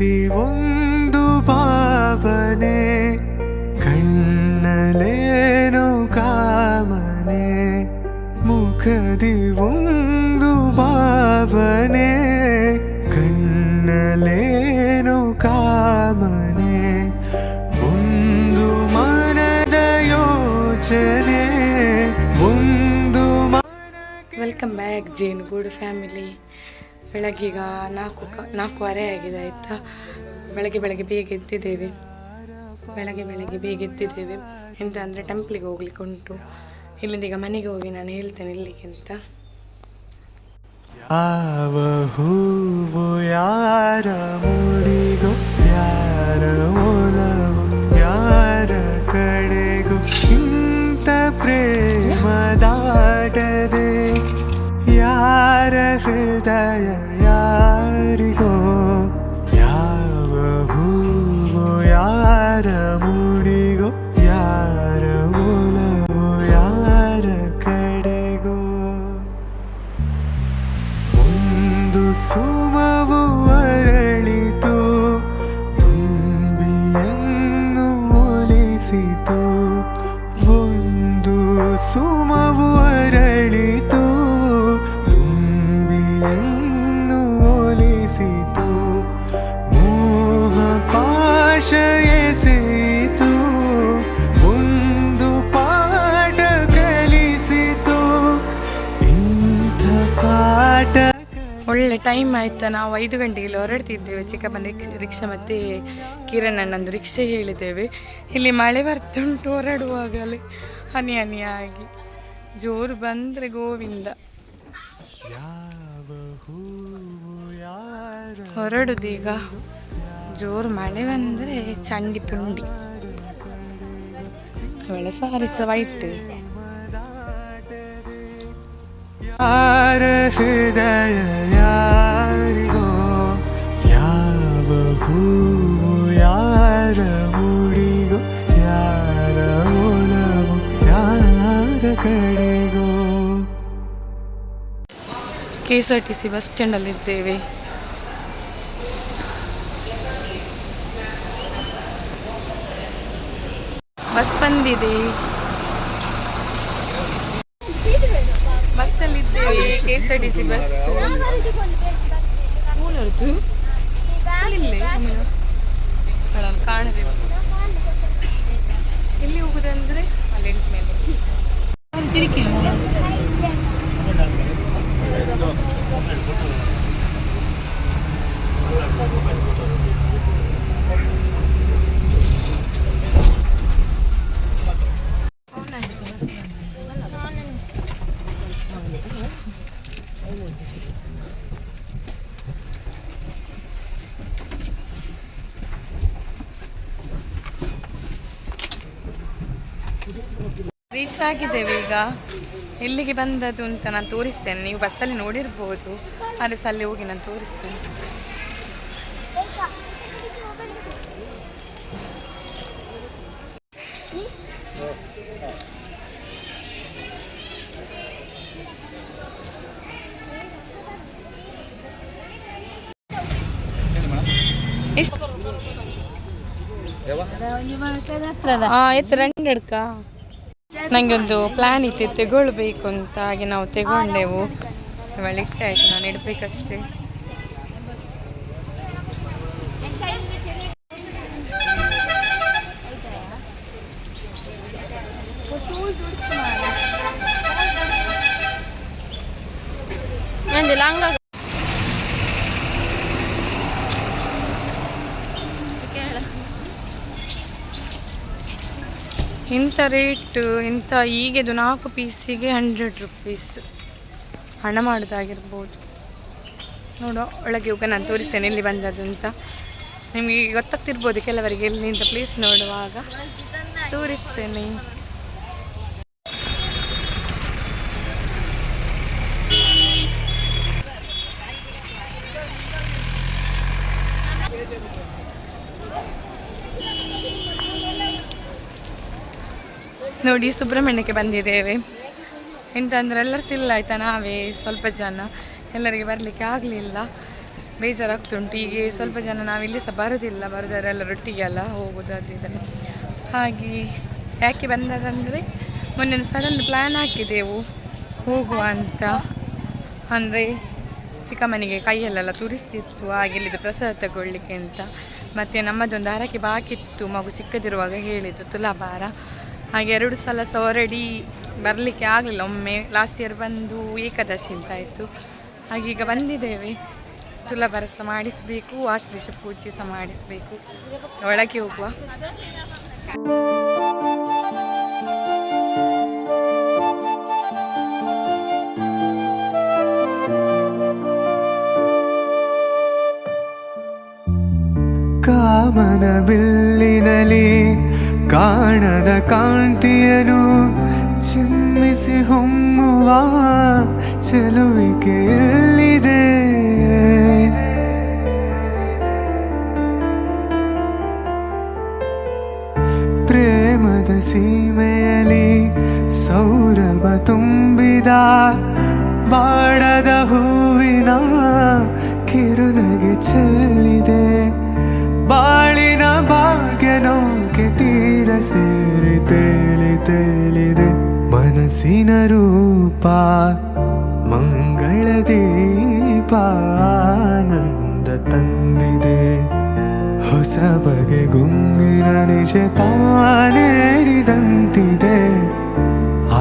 ಮುಖದಿ ಒಂದು ಭಾವನೆ, ಕಣ್ಣಲೇನೋ ಕಾಮನೆ. ಮುಖದಿ ಒಂದು ಭಾವನೆ, ಕಣ್ಣಲೇನೋ ಕಾಮನೆ. ಒಂದು ಮನದ ಯೋಚನೆ, ಒಂದು ವೆಲ್ಕಮ್ ಬ್ಯಾಕ್ ಜೇನುಗೂಡು ಫ್ಯಾಮಿಲಿ. ಬೆಳಗ್ಗೀಗ 4:15 ಆಗಿದೆ ಆಯಿತಾ. ಬೆಳಗ್ಗೆ ಬೇಗ ಎದ್ದಿದ್ದೇವೆ. ಎಂತ ಅಂದರೆ ಟೆಂಪ್ಲಿಗೆ ಹೋಗ್ಲಿಕ್ಕೆ ಉಂಟು. ಇಲ್ಲಿಂದ ಈಗ ಮನೆಗೆ ಹೋಗಿ ನಾನು ಹೇಳ್ತೇನೆ ಇಲ್ಲಿಗೆ ಅಂತ. ಯಾವ ಹೂವು ಯಾರ ಮುಡಿಗೋ, ಯಾರ ಒಲವು ಯಾರ ಕಡೆಗೂ ಇಂಥ ಪ್ರೇಮ ದಾಟದೆ, ಯಾರ ಹೃದಯ ಯಾರಿಗೋ. ಯಾವ ಹೂವು ಯಾರ ಮುಡಿಗೋ, ಯಾರ ಒಲವು ಯಾರ ಕಡೆಗೋ. ಒಂದು ಸುಮವು ಅರಳಿತು, ತುಂಬಿಯನ್ನು ಒಲಿಸಿತು. ಒಂದು ಸುಮವು ಅರಳಿತು, ತುಂಬಿಯನ್ನು ಒಲಿಸಿತು. ಮೋಹ ಪಾಶ ಎಸೆಯಿತು, ಒಂದು ಪಾಠ ಕಲಿಸಿತು. ಇಂಥ ಪಾಠ ಒಳ್ಳೆ ಟೈಮ್ ಆಯ್ತಾ. ನಾವು 5 ಗಂಟೆಗೆ ಹೊರಡ್ತಿದ್ದೇವೆ. ಚಿಕ್ಕಪ್ಪನ ರಿಕ್ಷಾ ಮತ್ತು ಕಿರಣ್ ಅಣ್ಣಂದು ರಿಕ್ಷೆ ಹೇಳಿದ್ದೇವೆ. ಇಲ್ಲಿ ಮಳೆ ಬರ್ತುಂಟು. ಹೊರಡುವಾಗಲೇ ಹನಿಯಾಗಿ ಜೋರು ಬಂದರೆ ಗೋವಿಂದ. ಹೊರಡುದೀಗ. ಜೋರು ಮಳೆ ಬಂದರೆ ಚಂಡಿ ಪುಂಡಿ. ಅವಳ ಸಾರಿಸ ವೈಟ್. ಯಾರ ಹೃದಯ ಯಾರಿಗೋ, ಯಾವ ಹೂವು ಯಾರ ಮುಡಿಗೋ, ಯಾರ ಒಲವು ಯಾರ ಕಡೆಗೋ. KSRTC ಬಸ್ ಸ್ಟ್ಯಾಂಡಲ್ಲಿದ್ದೇವೆ. ಬಸ್ ಬಂದಿದೆ. ಬಸ್ಸಲ್ಲಿದ್ದೇವೆ. KSRTC ಬಸ್ ಕಾಣದೆ. ಎಲ್ಲಿ ಹೋಗುದಂದ್ರೆ ಅಲ್ಲಿ ಮೇಲೆ ತಿರುಗಿ. ರೀಚ್ ಆಗಿದ್ದೇವೆ ಈಗ. ಎಲ್ಲಿಗೆ ಬಂದದ್ದು ಅಂತ ನಾನು ತೋರಿಸ್ತೇನೆ. ನೀವು ಬಸ್ಸಲ್ಲಿ ನೋಡಿರ್ಬೋದು, ಆದರೆ ಅಲ್ಲಿ ಹೋಗಿ ನಾನು ತೋರಿಸ್ತೇನೆ. ನನಗೆ ಒಂದು ಪ್ಲ್ಯಾನ್ ಇತ್ತು ತಗೊಳ್ಬೇಕು ಅಂತ. ಹಾಗೆ ನಾವು ತಗೊಂಡೆವು. ಇವಾಗ ಇಟ್ಟಾಯ್ತು, ನಾನು ಇಡಬೇಕಷ್ಟೇ. ಇಂಥ ರೇಟು, ಇಂಥ ಈಗೆದು 4 ಪೀಸಿಗೆ 100 ರೂಪೀಸ್ ಹಣ ಮಾಡೋದಾಗಿರ್ಬೋದು. ನೋಡೋ ಒಳಗೆ ಹೋಗ ನಾನು ತೋರಿಸ್ತೇನೆ ಎಲ್ಲಿ ಬಂದದ್ದು ಅಂತ. ನಿಮಗೆ ಗೊತ್ತಾಗ್ತಿರ್ಬೋದು ಕೆಲವರಿಗೆ ಎಲ್ಲಿಂದ ಪ್ಲೇಸ್ ನೋಡುವಾಗ ತೋರಿಸ್ತೇನೆ. ನೋಡಿ ಸುಬ್ರಹ್ಮಣ್ಯಕ್ಕೆ ಬಂದಿದ್ದೇವೆ. ಎಂತ ಅಂದರೆ ಎಲ್ಲರೂ ಸಿಲ್ಲ ಆಯಿತಾ. ನಾವೇ ಸ್ವಲ್ಪ ಜನ, ಎಲ್ಲರಿಗೆ ಬರಲಿಕ್ಕೆ ಆಗಲಿಲ್ಲ. ಬೇಜಾರಾಗ್ತುಂಟು. ಹೀಗೆ ಸ್ವಲ್ಪ ಜನ ನಾವಿಲ್ಲಿ ಸಹ ಬರೋದಿಲ್ಲ, ಬರೋದರೆಲ್ಲರೊಟ್ಟಿಗೆ ಅಲ್ಲ ಹೋಗೋದು ಅದು ಇದೆಲ್ಲ. ಹಾಗೆ ಯಾಕೆ ಬಂದದಂದರೆ ಮೊನ್ನೆ ಸಡನ್ ಪ್ಲ್ಯಾನ್ ಹಾಕಿದೆವು ಹೋಗುವ ಅಂತ. ಅಂದರೆ ಚಿಕ್ಕಮ್ಮನಿಗೆ ಕೈಯಲ್ಲೆಲ್ಲ ತುರಿಸ್ತಿತ್ತು, ಹಾಗೆ ಇಲ್ಲಿದ್ದು ಪ್ರಸಾದ ತಗೊಳ್ಳಿಕ್ಕೆ ಅಂತ. ಮತ್ತು ನಮ್ಮದೊಂದು ಹರಕೆ ಬಾಕಿತ್ತು, ಮಗು ಚಿಕ್ಕದಿರುವಾಗ ಹೇಳಿದ್ದು ತುಲಾಭಾರ. ಹಾಗೆ 2 ಸಲ ಸಹ ಹೊರಡಿ ಬರಲಿಕ್ಕೆ ಆಗಲಿಲ್ಲ. ಒಮ್ಮೆ ಲಾಸ್ಟ್ ಇಯರ್ ಬಂದು ಏಕಾದಶಿ ಅಂತ ಆಯಿತು. ಹಾಗೆ ಈಗ ಬಂದಿದ್ದೇವೆ. ತುಲಾಭಾರ ಸಹ ಮಾಡಿಸಬೇಕು, ಆಶ್ಲೇಷ ಪೂಜೆ ಸಹ ಮಾಡಿಸಬೇಕು. ಒಳಗೆ ಹೋಗುವ. ಕಾಮನ ಬಿಲ್ಲಿನಲಿ ಕಾಣದ ಕಾಂತಿಯನು ಚಿಮ್ಮಿಸಿ ಹೊಮ್ಮುವ ಚೆಲುವಿಕೆ ಎಲ್ಲಿದೆ. ಪ್ರೇಮದ ಸೀಮೆಯಲ್ಲಿ ಸೌರಭ ತುಂಬಿದ ಬಾಡದ ಹೂವಿನ ಕಿರುನಗೆ ಚೆಲ್ಲಿದೆ. ಬಾಳಿನ ಭಾಗ್ಯ ನೌಕೆ ತೀರ ಸೇರಿ ತೇಲಿ ತೇಲಿದೆ. ಮನಸ್ಸಿನ ರೂಪ ಮಂಗಳ ದೀಪ ಆನಂದ ತಂದಿದೆ. ಹೊಸ ಬಗೆ ಗುಂಗಿನ ನಿಜ ತಾನೇರಿದಂತಿದೆ.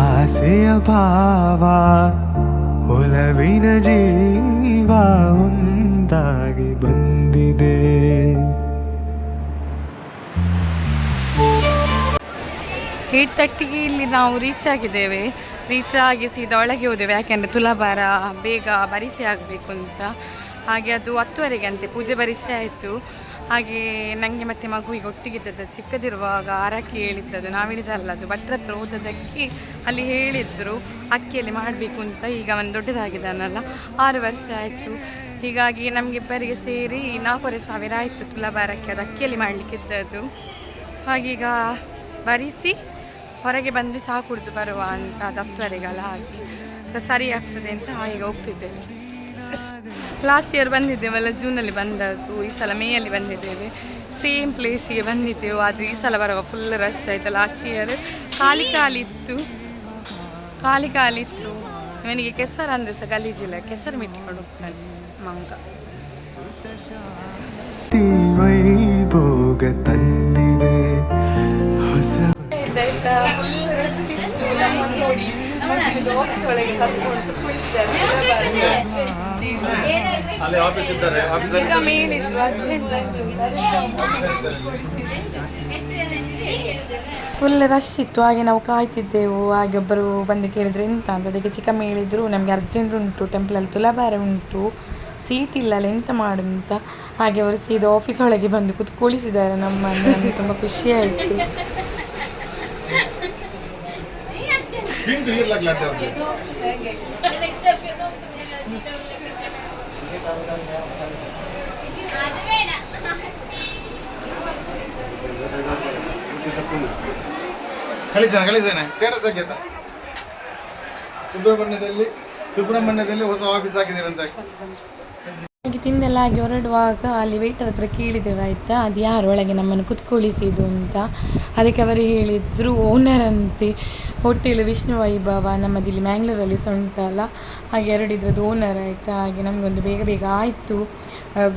ಆಸೆಯ ಭಾವ ಒಲವಿನ ಜೀವ ಒಂದಾಗಿ ಬಂದಿದೆ. 8:30ಗೆ ಇಲ್ಲಿ ನಾವು ರೀಚ್ ಆಗಿದ್ದೇವೆ. ರೀಚ್ ಆಗಿ ಸೀದಾ ಒಳಗೆ ಹೋದೆವು, ಯಾಕೆಂದರೆ ತುಲಾಭಾರ ಬೇಗ ಬರಿಸಿ ಆಗಬೇಕು ಅಂತ. ಹಾಗೆ ಅದು 10:30ಗೆ ಅಂತೆ ಪೂಜೆ ಬರಿಸಿ ಆಯಿತು. ಹಾಗೆ ನನಗೆ ಮತ್ತು ಮಗುವಿಗೆ ಒಟ್ಟಿಗಿದ್ದದ್ದು ಚಿಕ್ಕದಿರುವಾಗ ಹರಕೆ ಹೇಳಿದ್ದದು, ನಾವು ಹೇಳಿದಲ್ಲ, ಅದು ಭಟ್ರ ಹತ್ರ ಹೋದದಕ್ಕೆ ಅಲ್ಲಿ ಹೇಳಿದ್ರು ಅಕ್ಕಿಯಲ್ಲಿ ಮಾಡಬೇಕು ಅಂತ. ಈಗ ಒಂದು ದೊಡ್ಡದಾಗಿದ್ದಾನಲ್ಲ, 6 ವರ್ಷ ಆಯಿತು. ಹೀಗಾಗಿ ನಮಗಿಬ್ಬರಿಗೆ ಸೇರಿ 4,500 ಆಯಿತು ತುಲಾಭಾರಕ್ಕೆ, ಅದು ಅಕ್ಕಿಯಲ್ಲಿ ಮಾಡಲಿಕ್ಕಿದ್ದದ್ದು. ಹಾಗೀಗ ಬರಿಸಿ ಹೊರಗೆ ಬಂದು ಚಹಾ ಕುಡಿದು ಬರುವ ಅಂತ. ಅದು 10:30ಗಲ್ಲ, ಹಾಗೆ ಸರಿ ಆಗ್ತದೆ ಅಂತ ಈಗ ಹೋಗ್ತಿದ್ದೇವೆ. ಲಾಸ್ಟ್ ಇಯರ್ ಬಂದಿದ್ದೇವಲ್ಲ, ಜೂನಲ್ಲಿ ಬಂದದ್ದು. ಈ ಸಲ ಮೇಯಲ್ಲಿ ಬಂದಿದ್ದೇವೆ. ಸೇಮ್ ಪ್ಲೇಸಿಗೆ ಬಂದಿದ್ದೆವು, ಆದರೆ ಈ ಸಲ ಬರುವ ಫುಲ್ ರಶ್ ಆಯಿತು. ಲಾಸ್ಟ್ ಇಯರ್ ಖಾಲಿ ಖಾಲಿತ್ತು. ಇವನಿಗೆ ಕೆಸರು ಅಂದರೆ ಸಹ ಗಲೀಜಿಲ್ಲ, ಕೆಸರು ಮೆಟ್ಟಿಕೊಂಡು ಹೋಗ್ತಾನೆ ಮಂಗ. ತಂದಿದೆ ಹೊಸ ಫುಲ್ ರಶ್ ಇತ್ತು. ಹಾಗೆ ನಾವು ಕಾಯ್ತಿದ್ದೆವು. ಹಾಗೆ ಒಬ್ಬರು ಬಂದು ಕೇಳಿದ್ರು ಎಂತ ಅಂತ. ಅದಕ್ಕೆ ಚಿಕ್ಕಮ್ಮ ಹೇಳಿದ್ರು ನಮಗೆ ಅರ್ಜೆಂಟ್ ಉಂಟು, ಟೆಂಪಲಲ್ಲಿ ತುಲಾಭಾರ ಉಂಟು, ಸೀಟ್ ಇಲ್ಲಲ್ಲ, ಎಂತ ಮಾಡು ಅಂತ. ಹಾಗೆ ಅವರು ಸೀದಾ ಆಫೀಸ್ ಒಳಗೆ ಬಂದು ಕೂತ್ಕೊಳಿಸಿದ್ದಾರೆ ನಮ್ಮನ್ನು. ನಮಗೆ ತುಂಬ ಖುಷಿ ಆಯಿತು. ಕಳಿಸೇನೆ ಸ್ಟೇಟಸ್ ಹಾಕಿದ್ದ ಸುಬ್ರಹ್ಮಣ್ಯದಲ್ಲಿ ಹೊಸ ಆಫೀಸ್ ಹಾಕಿದ್ದೀರಂತೆ. ಹಾಗೆ ತಿಂದೆಲ್ಲ ಆಗಿ ಹೊರಡುವಾಗ ಅಲ್ಲಿ ವೇಟರ್ ಹತ್ರ ಕೇಳಿದ್ದೇವೆ ಆಯಿತಾ, ಅದು ಯಾರು ಒಳಗೆ ನಮ್ಮನ್ನು ಕುತ್ಕೊಳಿಸಿದ್ದು ಅಂತ. ಅದಕ್ಕೆ ಅವರು ಹೇಳಿದರು ಓನರ್ ಅಂತೆ, ಹೋಟೆಲ್ ವಿಷ್ಣು ವೈಭವ, ನಮ್ಮದಿಲ್ಲಿ ಮ್ಯಾಂಗ್ಳೂರಲ್ಲಿ ಸಹ ಉಂಟಲ್ಲ, ಹಾಗೆ 2 ಇದ್ರದ್ದು ಓನರ್ ಆಯಿತಾ. ಹಾಗೆ ನಮಗೊಂದು ಬೇಗ ಆಯಿತು.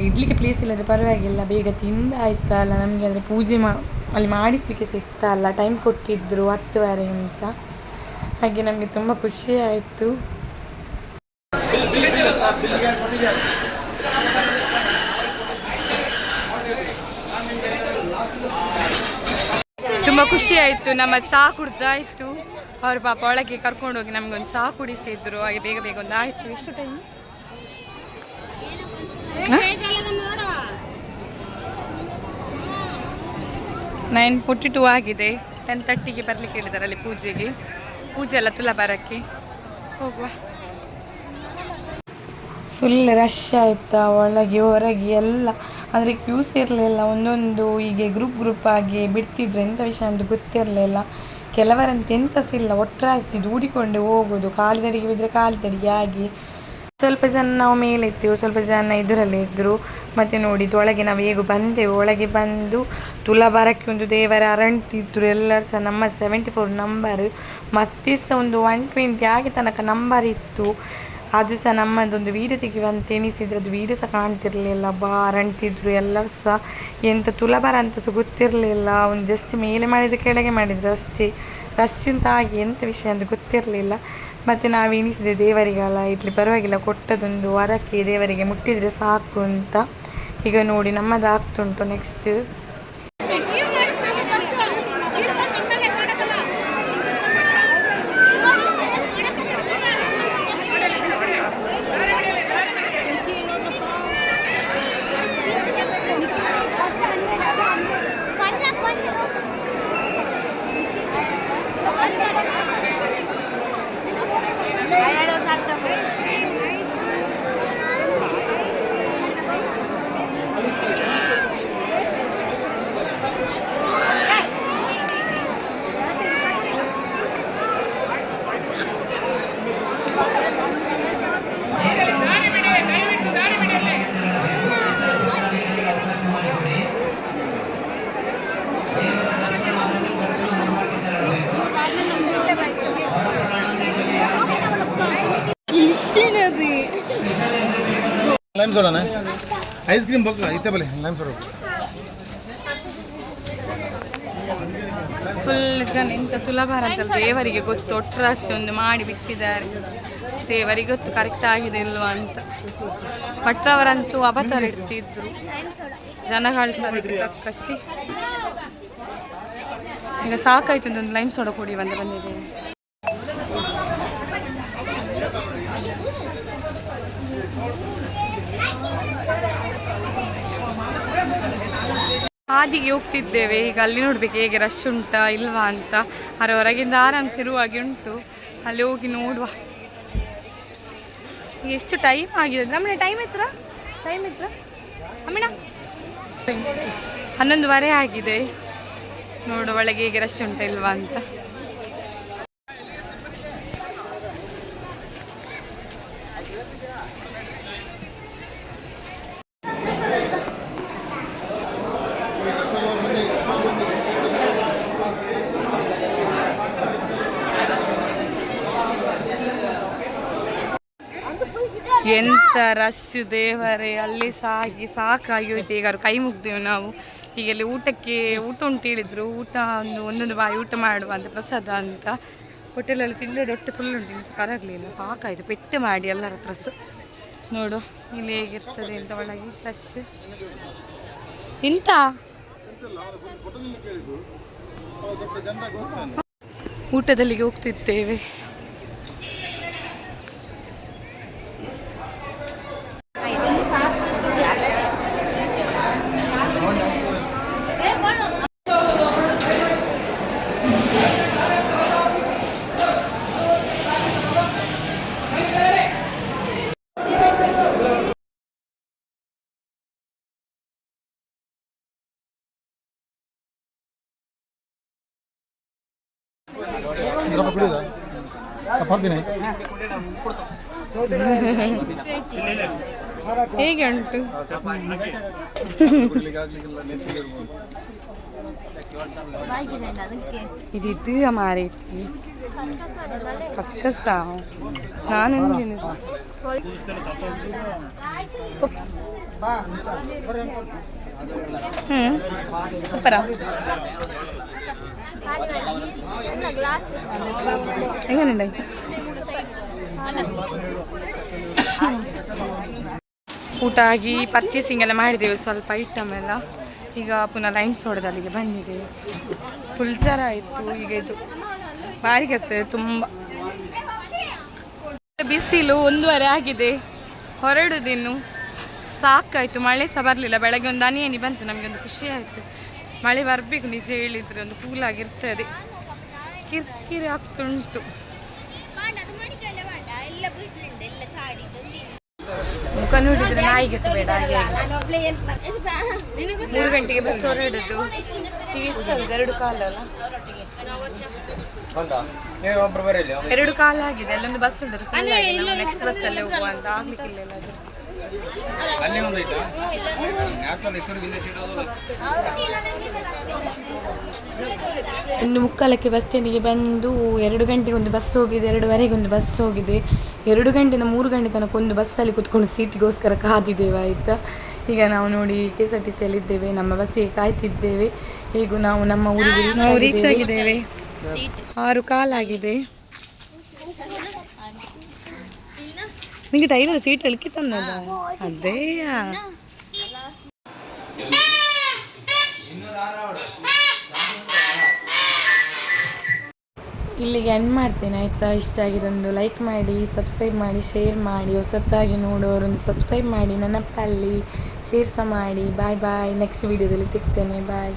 ಇಡ್ಲಿಕ್ಕೆ ಪ್ಲೇಸ್ ಇಲ್ಲದ್ರೆ ಪರವಾಗಿಲ್ಲ, ಬೇಗ ತಿಂದ ಆಯ್ತಾ ಅಲ್ಲ. ನಮಗೆ ಅಂದರೆ ಪೂಜೆ ಅಲ್ಲಿ ಮಾಡಿಸಲಿಕ್ಕೆ ಸಿಗ್ತಲ್ಲ, ಟೈಮ್ ಕೊಟ್ಟಿದ್ದರು 10:30 ಅಂತ. ಹಾಗೆ ನಮಗೆ ತುಂಬ ಖುಷಿ ಆಯಿತು. ತುಂಬ ಖುಷಿ ಆಯಿತು. ನಮ್ಮ ಚಹಾ ಕುಡ್ದಾಯಿತು. ಅವರು ಪಾಪ ಒಳಗೆ ಕರ್ಕೊಂಡೋಗಿ ನಮಗೊಂದು ಚಹಾ ಕುಡಿಸಿದ್ರು. ಹಾಗೆ ಬೇಗ ಒಂದು ಆಯಿತು. ಎಷ್ಟು ಟೈಮ್? 9:42 ಆಗಿದೆ. 10:30ಗೆ ಬರಲಿಕ್ಕೆ ಹೇಳಿದ್ದಾರೆ ಅಲ್ಲಿ ಪೂಜೆ ಎಲ್ಲ ತುಲಾಭಾರಕ್ಕೆ. ಹೋಗುವ. ಫುಲ್ ರಶ್ ಆಯಿತಾ, ಒಳಗೆ ಹೊರಗೆ ಎಲ್ಲ. ಅಂದರೆ ಕ್ಯೂಸ್ ಇರಲಿಲ್ಲ, ಒಂದೊಂದು ಹೀಗೆ ಗ್ರೂಪ್ ಆಗಿ ಬಿಡ್ತಿದ್ರು. ಎಂಥ ವಿಷಯ ಅಂತ ಗೊತ್ತಿರಲಿಲ್ಲ. ಕೆಲವರಂತ ಎಂತ ಸಹ ಇಲ್ಲ, ಒಟ್ರಾಸಿ ದೂಡಿಕೊಂಡು ಹೋಗೋದು. ಕಾಲಿದಡಿಗೆ ಬಿದ್ದರೆ ಕಾಲಿದಡಿಗೆ ಆಗಿ ಸ್ವಲ್ಪ ಜನ ನಾವು ಮೇಲೆ ಇದ್ದೆವು, ಸ್ವಲ್ಪ ಜನ ಇದರಲ್ಲೇ ಇದ್ದರು. ಮತ್ತು ನೋಡಿದ್ದು ಒಳಗೆ ನಾವು ಹೇಗೂ ಬಂದೆವು. ಒಳಗೆ ಬಂದು ತುಲಾಭಾರಕ್ಕೆ ಒಂದು ದೇವರ ಅರಂಟಿದ್ರು ಎಲ್ಲರೂ ಸಹ. ನಮ್ಮ 74 ನಂಬರ್, ಮತ್ತೆ ಸಹ ಒಂದು 120 ಆಗಿ ತನಕ ನಂಬರ್ ಇತ್ತು. ಅದು ಸಹ ನಮ್ಮದೊಂದು ವೀಡಿಯೋ ತೆಗೆಯುವಂತ ಎಣಿಸಿದ್ರು, ಅದು ವೀಡಿಯೋ ಸಹ ಕಾಣ್ತಿರ್ಲಿಲ್ಲ. ಅರಂಟಿದ್ರು ಎಲ್ಲರೂ ಸಹ. ಎಂಥ ತುಲಾಭಾರ ಅಂತ ಸಹ ಗೊತ್ತಿರಲಿಲ್ಲ. ಒಂದು ಜಸ್ಟ್ ಮೇಲೆ ಮಾಡಿದ್ರು ಕೆಳಗೆ ಮಾಡಿದ್ರು ಅಷ್ಟೇ. ರಶ್ ಅಂತ ಆಗಿ ಎಂಥ ವಿಷಯ ಅಂತ ಗೊತ್ತಿರಲಿಲ್ಲ. ಮತ್ತು ನಾವು ಎಣಿಸಿದೆ ದೇವರಿಗೆಲ್ಲ ಇಟ್ಲಿ ಪರವಾಗಿಲ್ಲ, ಕೊಟ್ಟದೊಂದು ವರಕ್ಕೆ ದೇವರಿಗೆ ಮುಟ್ಟಿದರೆ ಸಾಕು ಅಂತ. ಈಗ ನೋಡಿ ನಮ್ಮದು ಆಗ್ತುಂಟು ನೆಕ್ಸ್ಟ್. ಲೈಮ್ ಸೋಡಾನ ಐಸ್ ಕ್ರೀಮ್ ಬೋಕ ಇತ್ತೆ ಬಲೆ ಲೈಮ್ ಸೋಡಾ ಫುಲ್ ಜನ ಇಂಥ ತುಲಾಭಾರ ಅಂತ ದೇವರಿಗೆ ಗೊತ್ತು. ಒಟ್ಟರಾಸಿ ಒಂದು ಮಾಡಿ ಬಿಟ್ಟಿದ್ದಾರೆ, ದೇವರಿಗೆ ಗೊತ್ತು ಕರೆಕ್ಟ್ ಆಗಿದೆ ಇಲ್ವಾ ಅಂತ. ಭಟ್ರವರಂತೂ ಅಬತಾರ ಇಡ್ತಿದ್ರು, ಜನಗಳು ಕಕ್ಕಸಿ. ಈಗ ಸಾಕಾಯ್ತು, ಒಂದು ಲೈಮ್ ಸೋಡಾ ಕೊಡಿ ಅಂತ ಬಂದಿದ್ದೇನೆ. ಹಾದಿಗೆ ಹೋಗ್ತಿದ್ದೇವೆ ಈಗ. ಅಲ್ಲಿ ನೋಡ್ಬೇಕು ಹೇಗೆ ರಶ್ ಉಂಟಾ ಇಲ್ವಾ ಅಂತ. ಅದರ ಹೊರಗಿಂದ ಆರಾಮ್ಸೆ ಇರುವಾಗೆ ಉಂಟು. ಅಲ್ಲಿ ಹೋಗಿ ನೋಡುವ. ಎಷ್ಟು ಟೈಮ್ ಆಗಿದೆ ನಮ್ಮನೆ. ಟೈಮ್ ಇತ್ರ ಅಮ್ಮಣ್ಣ 11:15 ಆಗಿದೆ. ನೋಡು ಒಳಗೆ ಹೇಗೆ ರಶ್ ಉಂಟಾ ಇಲ್ವಾ ಅಂತ. ಎಂಥ ರಶ್ ದೇವರೇ, ಅಲ್ಲಿ ಸಾಕಾಗಿ ಹೋಯ್ತು. ಈಗ ಕೈ ಮುಗ್ದೇವು ನಾವು. ಈಗ ಅಲ್ಲಿ ಊಟ ಉಂಟು ಹೇಳಿದ್ರು. ಊಟ ಒಂದೊಂದು ಬಾಯಿ ಊಟ ಮಾಡುವ ಅಂತ, ಪ್ರಸಾದ ಅಂತ. ಹೋಟೆಲಲ್ಲಿ ತಿಂದರೆ ಹೊಟ್ಟೆ ಫುಲ್ ಉಂಟು, ಇನ್ನು ಕರಗಲಿಲ್ಲ. ಸಾಕಾಯಿತು, ಪೆಟ್ಟು ಮಾಡಿ ಎಲ್ಲರ ಹತ್ರಸು. ನೋಡು ಇಲ್ಲಿ ಹೇಗಿರ್ತದೆ ಅಂತ ಒಳಗೆ ರಶ್. ಇಂಥ ಊಟದಲ್ಲಿಗೆ ಹೋಗ್ತಿದ್ದೇವೆ. ಹೇಗೆ ಉಂಟು? ಇದು ಮಾರೈತಿ ಕಸ್ಕಸ. ನಾನು ಸೂಪರ. ಹೆಂಗಂಡ ಊಟ ಆಗಿ ಪರ್ಚೇಸಿಂಗ್ ಎಲ್ಲ ಮಾಡಿದೆವು ಸ್ವಲ್ಪ ಐಟಮ್ ಎಲ್ಲ. ಈಗ ಪುನಃ ಲೈಮ್ ಸೋಡದಲ್ಲಿಗೆ ಬಂದಿದೆ. ಫುಲ್ ಜರ ಆಯಿತು. ಈಗ ಇದು ಭಾರಿ ಕತ್ತೆ ತುಂಬ ಬಿಸಿಲು. 1:15 ಆಗಿದೆ, ಹೊರಡುದಿನ್ನು. ಸಾಕಾಯಿತು. ಮಳೆ ಸಹ ಬರಲಿಲ್ಲ. ಬೆಳಗ್ಗೆ ಒಂದು ಹನಿ ಬಂತು, ನಮಗೆ ಒಂದು ಖುಷಿ ಆಯಿತು. ಮಳೆ ಬರಬೇಕು ನಿಜ ಹೇಳಿದರೆ, ಒಂದು ಕೂಲಾಗಿರ್ತದೆ. ಕಿರಿಕಿರಿ ಆಗ್ತುಂಟು. ಮುಖ ನೋಡಿದ್ರೆ ನಾಯಿಗೆ ಸಹ ಬೇಡ ಹಾಗೆ 3 ಗಂಟೆಗೆ ಬಸ್ ಹೊರಡುದು. ಈಗ ಎಷ್ಟು 2 ಕಾಲಲ್ಲ, 2 ಕಾಲ ಆಗಿದೆ. ಅಲ್ಲೊಂದು ಬಸ್ ಉಂಟು, ನಾವು ನೆಕ್ಸ್ಟ್ ಬಸ್ಸಲ್ಲಿ ಹೋಗುವ ಅಂತ ಆಗ್ಲಿಕ್ಕಿಲ್ಲ. ಇನ್ನು 3:45 ಬಸ್ ಸ್ಟ್ಯಾಂಡಿಗೆ ಬಂದು 2 ಗಂಟೆಗೆ ಒಂದು ಬಸ್ ಹೋಗಿದೆ, 2:15 ಒಂದು ಬಸ್ ಹೋಗಿದೆ. 2 ಗಂಟೆಯಿಂದ 3 ಗಂಟೆ ತನಕ ಒಂದು ಬಸ್ಸಲ್ಲಿ ಕುತ್ಕೊಂಡು ಸೀಟಿಗೋಸ್ಕರ ಕಾದಿದ್ದೇವೆ ಆಯಿತಾ. ಈಗ ನಾವು ನೋಡಿ KSRTCಯಲ್ಲಿದ್ದೇವೆ, ನಮ್ಮ ಬಸ್ಸಿಗೆ ಕಾಯ್ತಿದ್ದೇವೆ. ಈಗ ನಾವು ನಮ್ಮ ಊರಿಗೆ ರೀಚ್ ಆಗಿದ್ದೇವೆ. 6 ಕಾಲಾಗಿದೆ. ನಿಮಗೆ ಟೈಲರ್ ಸೀಟ್ ಎಳ್ಕಿ ತಂದದ ಅದೇ. ಇಲ್ಲಿಗೆ ಎಂಡ್ ಮಾಡ್ತೇನೆ ಆಯಿತಾ. ಇಷ್ಟ ಆಗಿರೋದು ಲೈಕ್ ಮಾಡಿ, ಸಬ್ಸ್ಕ್ರೈಬ್ ಮಾಡಿ, ಶೇರ್ ಮಾಡಿ. ಹೊಸತಾಗಿ ನೋಡೋರೊಂದು ಸಬ್ಸ್ಕ್ರೈಬ್ ಮಾಡಿ, ನೆನಪಲ್ಲಿ ಶೇರ್ ಸಹ ಮಾಡಿ. ಬಾಯ್ ಬಾಯ್. ನೆಕ್ಸ್ಟ್ ವೀಡಿಯೋದಲ್ಲಿ ಸಿಗ್ತೇನೆ. ಬಾಯ್.